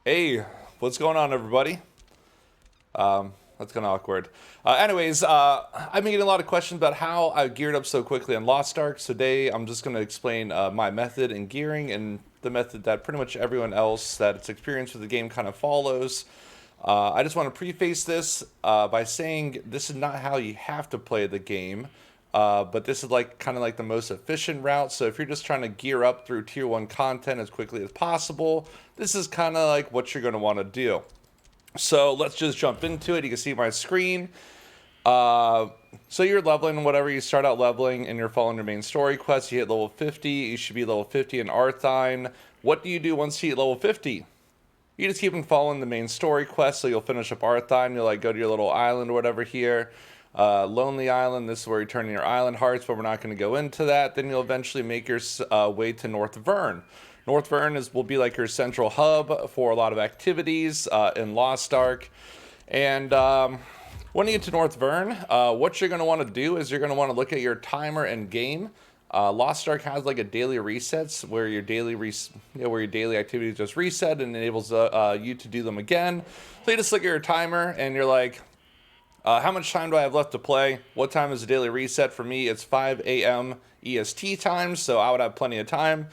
Hey, what's going on, everybody? That's kind of awkward. I've been getting a lot of questions about how I geared up so quickly on Lost Ark. So today, I'm just going to explain my method in gearing and the method that pretty much everyone else that's experienced with the game kind of follows. I just want to preface this by saying this is not how you have to play the game. But this is like kind of like the most efficient route. So if you're just trying to gear up through tier 1 content as quickly as possible, this is kind of like what you're going to want to do. So let's just jump into it. You can see my screen. So you're leveling whatever. You start out leveling and you're following your main story quest. You hit level 50. You should be level 50 in Arthine. What do you do once you hit level 50? You just keep on following the main story quest. So you'll finish up Arthine. You'll like go to your little island or whatever here. Lonely Island, this is where you turn in your island hearts, but we're not going to go into that. Then you'll eventually make your way to North Vern. North Vern will be like your central hub for a lot of activities in Lost Ark. And when you get to North Vern, what you're going to want to do is you're going to want to look at your timer and game. Lost Ark has like a daily resets where your daily activities just reset and enables you to do them again. So you just look at your timer and you're like, how much time do I have left to play? What time is the daily reset? For me, it's 5 a.m. EST time, so I would have plenty of time.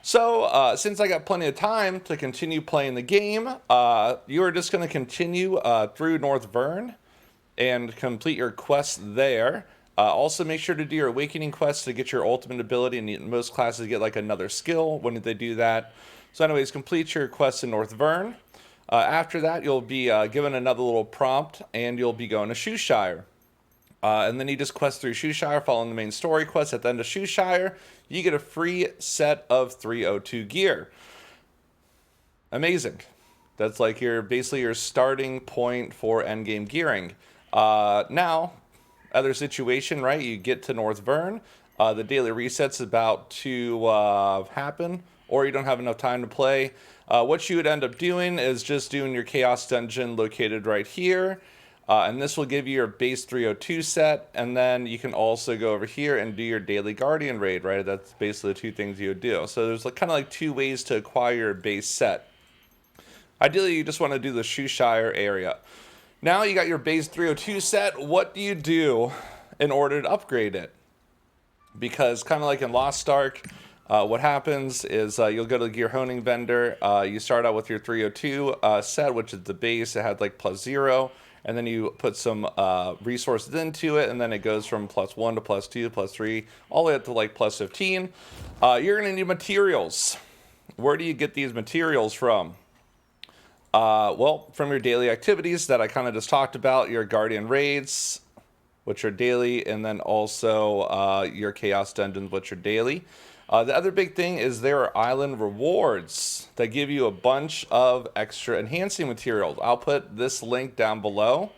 So, since I got plenty of time to continue playing the game, you are just going to continue through North Vern and complete your quests there. Also, make sure to do your Awakening quest to get your ultimate ability, and most classes get like another skill when they do that. So anyways, complete your quests in North Vern. After that, you'll be given another little prompt, and you'll be going to Shoeshire. And then you just quest through Shoeshire, following the main story quest. At the end of Shoeshire, you get a free set of 302 gear. Amazing. That's like basically your starting point for endgame gearing. Now, other situation, right? You get to North Vern. The daily reset's about to happen, or you don't have enough time to play. What you would end up doing is just doing your Chaos Dungeon located right here. And this will give you your base 302 set. And then you can also go over here and do your Daily Guardian raid, right? That's basically the two things you would do. So there's kind of like two ways to acquire your base set. Ideally, you just want to do the Shoeshire area. Now you got your base 302 set. What do you do in order to upgrade it? Because kind of like in Lost Ark, what happens is you'll go to the gear honing vendor. You start out with your 302 set, which is the base. It had like +0, and then you put some resources into it, and then it goes from +1 to +2, +3, all the way up to like +15. You're gonna need materials. Where do you get these materials from? Well, from your daily activities that I kind of just talked about, your Guardian raids, which are daily, and then also your Chaos Dungeons, which are daily. The other big thing is there are island rewards that give you a bunch of extra enhancing materials. I'll put this link down below.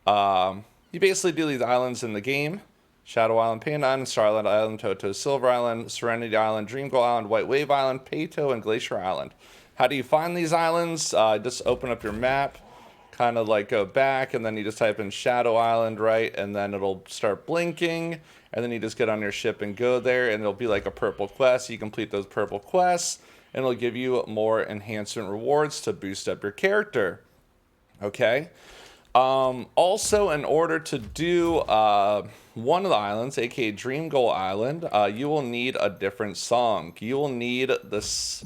You basically do these islands in the game. Shadow Island, Panda Island, Starlight Island, Toto, Silver Island, Serenity Island, Dream Goal Island, White Wave Island, Peyto, and Glacier Island. How do you find these islands? Just open up your map, kind of like go back, and then you just type in Shadow Island, right? And then it'll start blinking, and then you just get on your ship and go there, and it'll be like a purple quest. You complete those purple quests, and it'll give you more enhancement rewards to boost up your character. Okay? Also, in order to do one of the islands, aka Dream Goal Island, you will need a different song. You will need this.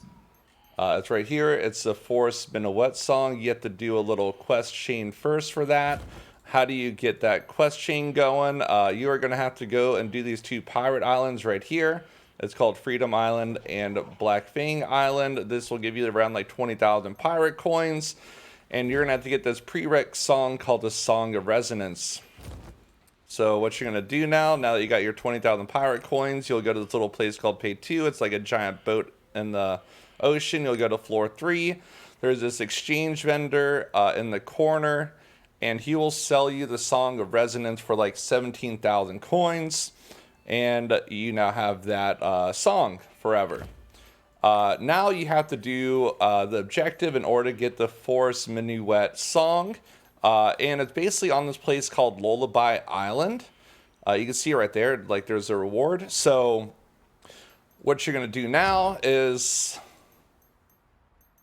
It's right here. It's the Forest Minuet song. You have to do a little quest chain first for that. How do you get that quest chain going? You are going to have to go and do these two pirate islands right here. It's called Freedom Island and Black Fang Island. This will give you around like 20,000 pirate coins. And you're going to have to get this prereq song called the Song of Resonance. So what you're going to do now that you got your 20,000 pirate coins, you'll go to this little place called Pay 2. It's like a giant boat in the ocean. You'll go to floor 3. There's this exchange vendor in the corner, and he will sell you the Song of Resonance for like 17,000 coins, and you now have that song forever. Now you have to do the objective in order to get the Forest Minuet song, and it's basically on this place called Lullaby Island. You can see right there, like there's a reward. So what you're going to do now is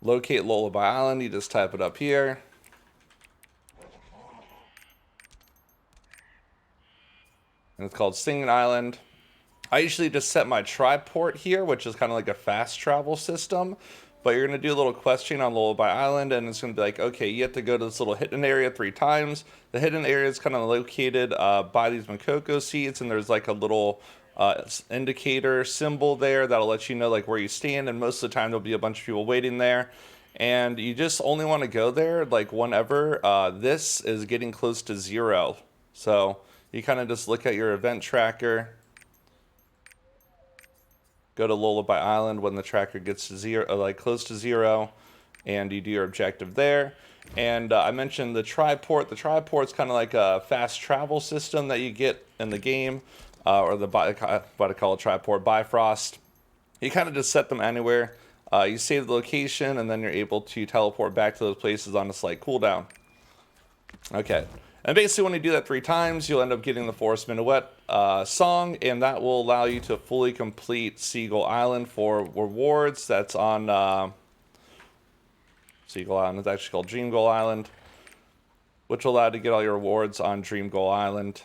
Locate Lullaby Island, you just type it up here. And it's called Singing Island. I usually just set my triport here, which is kind of like a fast travel system. But you're going to do a little questioning on Lullaby Island, and it's going to be like, okay, you have to go to this little hidden area 3 times. The hidden area is kind of located by these Makoko seeds, and there's like a little indicator symbol there that'll let you know like where you stand, and most of the time there'll be a bunch of people waiting there. And you just only want to go there like whenever this is getting close to 0. So you kind of just look at your event tracker. Go to Lullaby Island when the tracker gets to 0, like close to 0, and you do your objective there. And I mentioned the triport. The triport's kind of like a fast travel system that you get in the game, or what I call a triport, Bifrost. You kind of just set them anywhere. You save the location, and then you're able to teleport back to those places on a slight cooldown. Okay. And basically when you do that 3 times, you'll end up getting the Forest Minuet song, and that will allow you to fully complete Seagull Island for rewards. That's on Seagull Island. It's actually called Dream Goal Island, which will allow you to get all your rewards on Dream Goal Island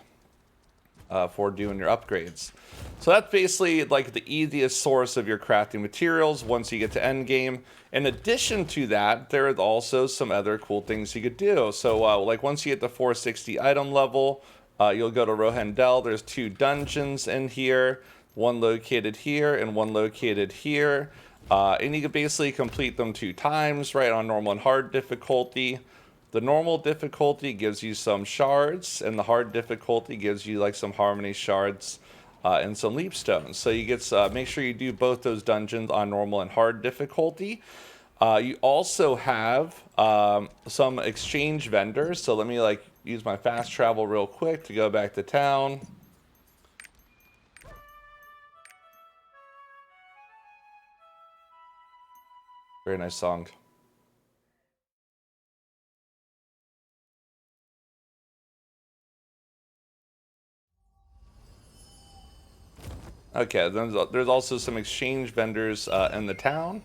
for doing your upgrades. So that's basically like the easiest source of your crafting materials once you get to endgame. In addition to that, there are also some other cool things you could do. So like once you get the 460 item level, you'll go to Rohendel. There's 2 dungeons in here, one located here and one located here. And you can basically complete them 2 times, right, on normal and hard difficulty. The normal difficulty gives you some shards, and the hard difficulty gives you like some harmony shards and some leap stones. So you get make sure you do both those dungeons on normal and hard difficulty. You also have some exchange vendors. So let me like use my fast travel real quick to go back to town. Very nice song. Okay, there's also some exchange vendors in the town.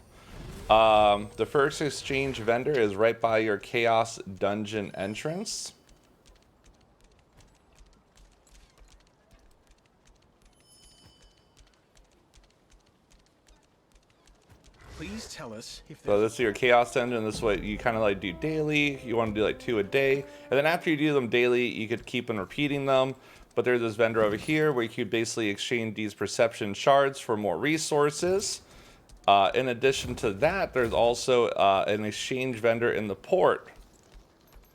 The first exchange vendor is right by your Chaos Dungeon entrance. Please tell us if So this is your Chaos Dungeon. This is what you kind of like do daily. You want to do like 2 a day. And then after you do them daily, you could keep on repeating them. But there's this vendor over here where you could basically exchange these perception shards for more resources. In addition to that, there's also an exchange vendor in the port.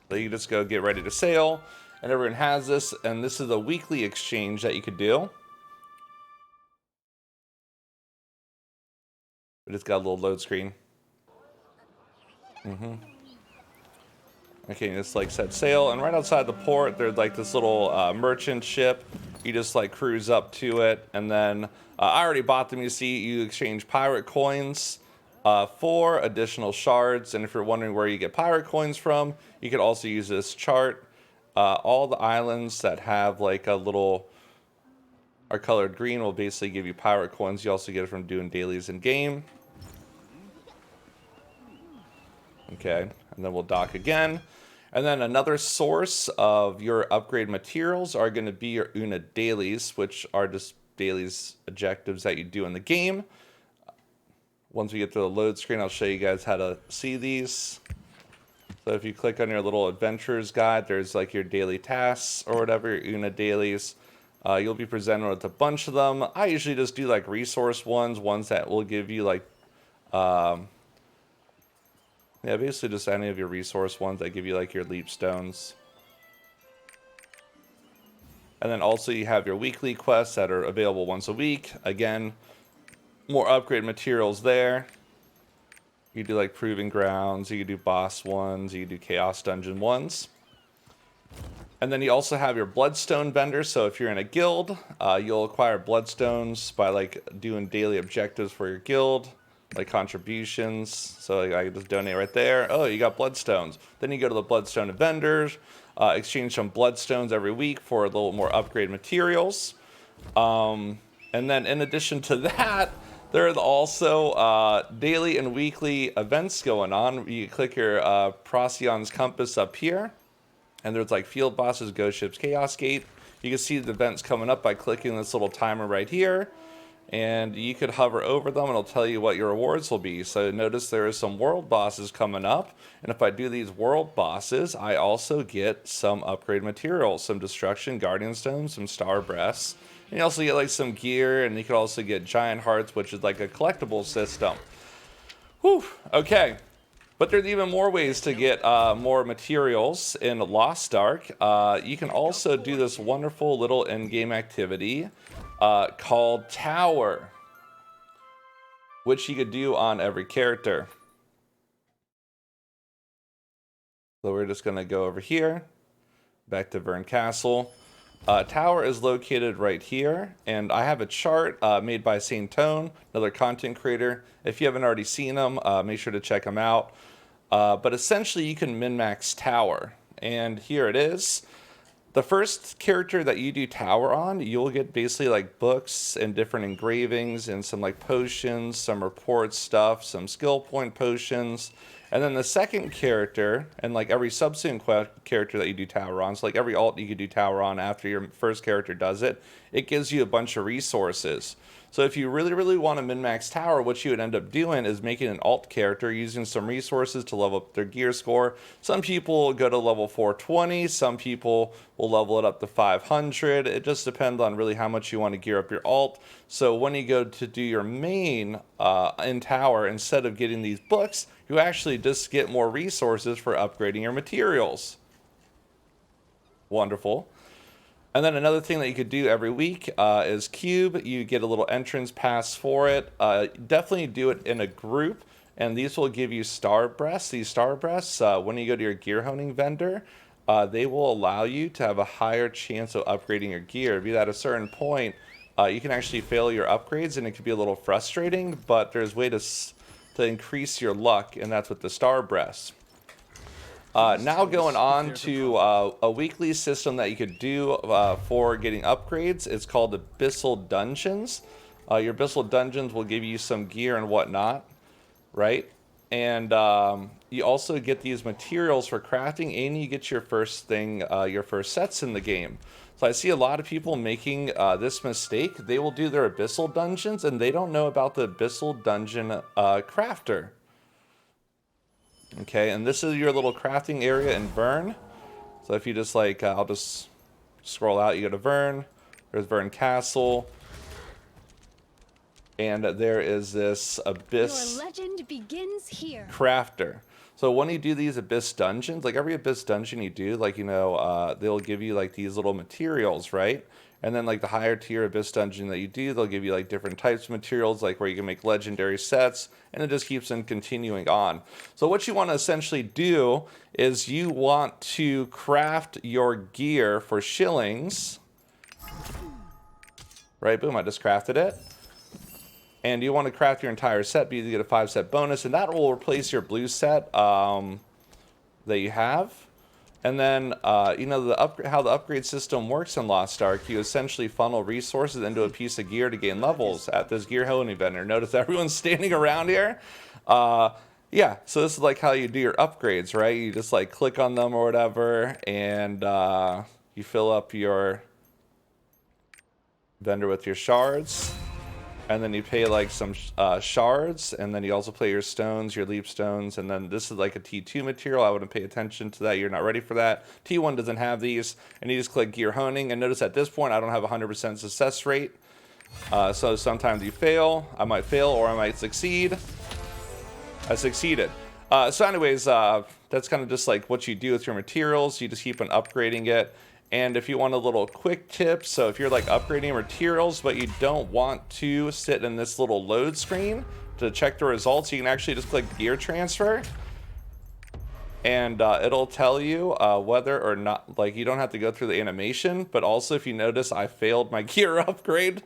So you just go get ready to sail. And everyone has this. And this is a weekly exchange that you could do. We just got a little load screen. Okay, just like set sail, and right outside the port, there's like this little merchant ship. You just like cruise up to it, and then I already bought them. You see, you exchange pirate coins for additional shards, and if you're wondering where you get pirate coins from, you could also use this chart. All the islands that have like a little are colored green will basically give you pirate coins. You also get it from doing dailies in game. Okay, and then we'll dock again. And then another source of your upgrade materials are going to be your Una dailies, which are just dailies objectives that you do in the game. Once we get to the load screen, I'll show you guys how to see these. So if you click on your little adventures guide, there's like your daily tasks or whatever, your Una dailies. You'll be presented with a bunch of them. I usually just do like resource ones that will give you like yeah, basically just any of your resource ones that give you like your leap stones. And then also you have your weekly quests that are available once a week. Again, more upgrade materials there. You do like proving grounds, you can do boss ones, you can do chaos dungeon ones. And then you also have your bloodstone vendor. So if you're in a guild, you'll acquire bloodstones by like doing daily objectives for your guild. Like contributions, so like, I can just donate right there. Oh, you got bloodstones. Then you go to the bloodstone vendors, exchange some bloodstones every week for a little more upgrade materials. And then in addition to that, There are also daily and weekly events going on. You click your Procyon's compass up here, and there's like field bosses, ghost ships, chaos gate. You can see the events coming up by clicking this little timer right here, and you could hover over them and it'll tell you what your rewards will be. So notice there are some world bosses coming up, and if I do these world bosses, I also get some upgrade materials, some destruction, guardian stones, some star breasts, and you also get like some gear, and you can also get giant hearts, which is like a collectible system. Whew, okay. But there's even more ways to get more materials in Lost Ark. You can also do this wonderful little in-game activity called Tower, which you could do on every character. So we're just going to go over here, back to Vern Castle. Tower is located right here, and I have a chart made by Saint Tone, another content creator. If you haven't already seen them, make sure to check them out. But essentially, you can min-max Tower, and here it is. The first character that you do Tower on, you'll get basically like books and different engravings and some like potions, some report stuff, some skill point potions. And then the second character, and like every subsequent character that you do Tower on, so like every alt you could do Tower on after your first character does it, it gives you a bunch of resources. So if you really, really want to min-max Tower, what you would end up doing is making an alt character using some resources to level up their gear score. Some people go to level 420, some people will level it up to 500. It just depends on really how much you want to gear up your alt. So when you go to do your main in Tower, instead of getting these books, you actually just get more resources for upgrading your materials. Wonderful. And then another thing that you could do every week is Cube. You get a little entrance pass for it. Definitely do it in a group, and these will give you star breasts. These star breasts, when you go to your gear honing vendor, they will allow you to have a higher chance of upgrading your gear. If you're at a certain point, you can actually fail your upgrades, and it can be a little frustrating, but there's a way to increase your luck, and that's with the star breasts. Now going on to a weekly system that you could do for getting upgrades. It's called Abyssal Dungeons. Your Abyssal Dungeons will give you some gear and whatnot, right? And you also get these materials for crafting, and you get your first thing, your first sets in the game. So I see a lot of people making this mistake. They will do their Abyssal Dungeons, and they don't know about the Abyssal Dungeon Crafter. Okay, and this is your little crafting area in Vern. So if you just like, I'll just scroll out, you go to Vern. There's Vern Castle. And there is this Abyss Your legend begins here. Crafter. So when you do these Abyss dungeons, like every Abyss dungeon you do, like, you know, they'll give you like these little materials, right? And then like the higher tier Abyss dungeon that you do, they'll give you like different types of materials, like where you can make legendary sets, and it just keeps on continuing on. So what you want to essentially do is you want to craft your gear for shillings. Right, boom, I just crafted it. And you want to craft your entire set, but you get a 5-set bonus, and that will replace your blue set that you have. And then, you know, how the upgrade system works in Lost Ark, you essentially funnel resources into a piece of gear to gain levels at this gear honing vendor. Notice everyone's standing around here. Yeah, so this is like how you do your upgrades, right? You just like click on them or whatever, and you fill up your vendor with your shards. And then you pay like some shards, and then you also play your stones, your leap stones, and then this is like a T2 material. I wouldn't pay attention to that. You're not ready for that. T1 doesn't have these, and you just click gear honing. And notice at this point, I don't have a 100% success rate. So sometimes you fail. I might fail, or I might succeed. I succeeded. So anyways, that's kind of just like what you do with your materials. You just keep on upgrading it. And if you want a little quick tip, so if you're like upgrading materials, but you don't want to sit in this little load screen to check the results, you can actually just click gear transfer. And it'll tell you whether or not, like, you don't have to go through the animation, but also if you notice, I failed my gear upgrade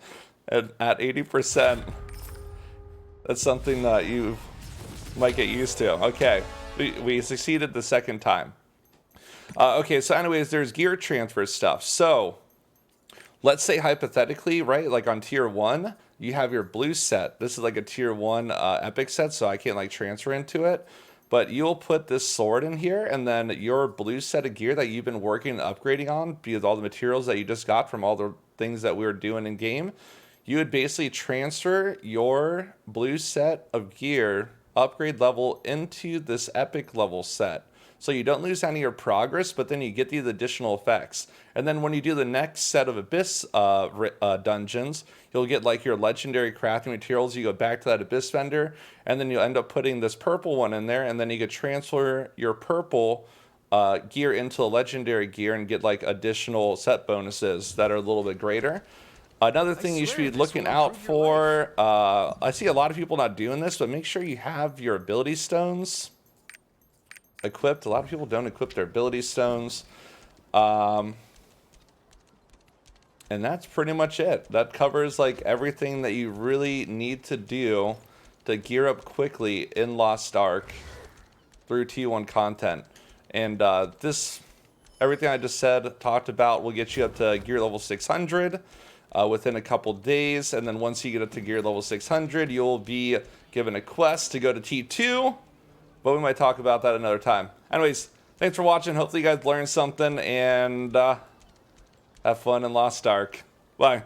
at 80%. That's something that you might get used to. Okay, we succeeded the second time. Okay, so anyways, there's gear transfer stuff. So let's say hypothetically, right, like on tier 1, you have your blue set. This is like a tier 1 epic set, so I can't like transfer into it. But you'll put this sword in here, and then your blue set of gear that you've been working and upgrading on, because all the materials that you just got from all the things that we were doing in game, you would basically transfer your blue set of gear upgrade level into this epic level set. So you don't lose any of your progress, but then you get these additional effects. And then when you do the next set of Abyss dungeons, you'll get like your legendary crafting materials. You go back to that Abyss vendor, and then you'll end up putting this purple one in there, and then you could transfer your purple gear into the legendary gear and get like additional set bonuses that are a little bit greater. Another thing you should be looking out for, I see a lot of people not doing this, but make sure you have your ability stones equipped. A lot of people don't equip their ability stones. And that's pretty much it. That covers like everything that you really need to do to gear up quickly in Lost Ark through T1 content. And everything I just said, talked about, will get you up to gear level 600 within a couple days. And then once you get up to gear level 600, you'll be given a quest to go to T2. But we might talk about that another time. Anyways, thanks for watching. Hopefully you guys learned something, and have fun in Lost Ark. Bye.